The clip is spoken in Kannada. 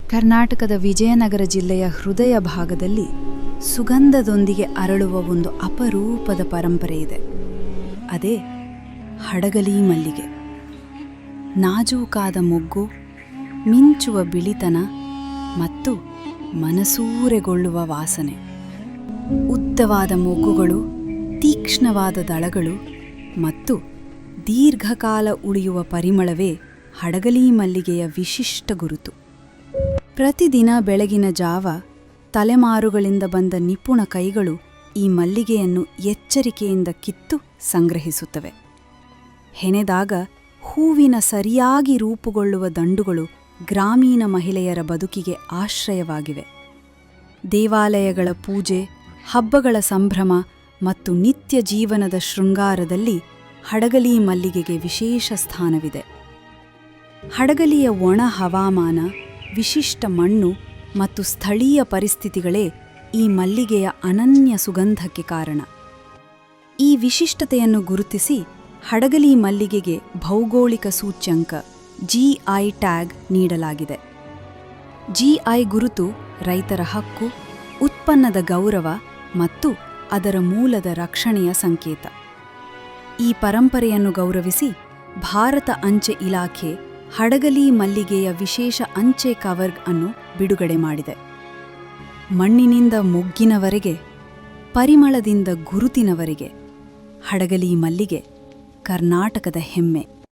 ಕರ್ನಾಟಕದ ವಿಜಯನಗರ ಜಿಲ್ಲೆಯ ಹೃದಯ ಭಾಗದಲ್ಲಿ ಸುಗಂಧದೊಂದಿಗೆ ಅರಳುವ ಒಂದು ಅಪರೂಪದ ಪರಂಪರೆ ಇದೆ. ಅದೇ ಹಡಗಲಿ ಮಲ್ಲಿಗೆ. ನಾಜೂಕಾದ ಮೊಗ್ಗು, ಮಿಂಚುವ ಬಿಳಿತನ ಮತ್ತು ಮನಸೂರೆಗೊಳ್ಳುವ ವಾಸನೆ. ಉದ್ದವಾದ ಮೊಗ್ಗುಗಳು, ತೀಕ್ಷ್ಣವಾದ ದಳಗಳು ಮತ್ತು ದೀರ್ಘಕಾಲ ಉಳಿಯುವ ಪರಿಮಳವೇ ಹಡಗಲಿ ಮಲ್ಲಿಗೆಯ ವಿಶಿಷ್ಟ ಗುರುತು. ಪ್ರತಿದಿನ ಬೆಳಗಿನ ಜಾವ ತಲೆಮಾರುಗಳಿಂದ ಬಂದ ನಿಪುಣ ಕೈಗಳು ಈ ಮಲ್ಲಿಗೆಯನ್ನು ಎಚ್ಚರಿಕೆಯಿಂದ ಕಿತ್ತು ಸಂಗ್ರಹಿಸುತ್ತವೆ. ಹೆಣೆದಾಗ ಹೂವಿನ ಸರಿಯಾಗಿ ರೂಪುಗೊಳ್ಳುವ ದಂಡುಗಳು ಗ್ರಾಮೀಣ ಮಹಿಳೆಯರ ಬದುಕಿಗೆ ಆಶ್ರಯವಾಗಿವೆ. ದೇವಾಲಯಗಳ ಪೂಜೆ, ಹಬ್ಬಗಳ ಸಂಭ್ರಮ ಮತ್ತು ನಿತ್ಯ ಜೀವನದ ಶೃಂಗಾರದಲ್ಲಿ ಹಡಗಲಿ ಮಲ್ಲಿಗೆಗೆ ವಿಶೇಷ ಸ್ಥಾನವಿದೆ. ಹಡಗಲಿಯ ಒಣ ಹವಾಮಾನ, ವಿಶಿಷ್ಟ ಮಣ್ಣು ಮತ್ತು ಸ್ಥಳೀಯ ಪರಿಸ್ಥಿತಿಗಳೇ ಈ ಮಲ್ಲಿಗೆಯ ಅನನ್ಯ ಸುಗಂಧಕ್ಕೆ ಕಾರಣ. ಈ ವಿಶಿಷ್ಟತೆಯನ್ನು ಗುರುತಿಸಿ ಹಡಗಲಿ ಮಲ್ಲಿಗೆಗೆ ಭೌಗೋಳಿಕ ಸೂಚ್ಯಂಕ GI ಟ್ಯಾಗ್ ನೀಡಲಾಗಿದೆ. GI ಗುರುತು ರೈತರ ಹಕ್ಕು, ಉತ್ಪನ್ನದ ಗೌರವ ಮತ್ತು ಅದರ ಮೂಲದ ರಕ್ಷಣೆಯ ಸಂಕೇತ. ಈ ಪರಂಪರೆಯನ್ನು ಗೌರವಿಸಿ ಭಾರತ ಅಂಚೆ ಇಲಾಖೆ ಹಡಗಲಿ ಮಲ್ಲಿಗೆಯ ವಿಶೇಷ ಅಂಚೆ ಕವರ್ ಅನ್ನು ಬಿಡುಗಡೆ ಮಾಡಿದೆ. ಮಣ್ಣಿನಿಂದ ಮೊಗ್ಗಿನವರೆಗೆ, ಪರಿಮಳದಿಂದ ಗುರುತಿನವರೆಗೆ, ಹಡಗಲಿ ಮಲ್ಲಿಗೆ ಕರ್ನಾಟಕದ ಹೆಮ್ಮೆ.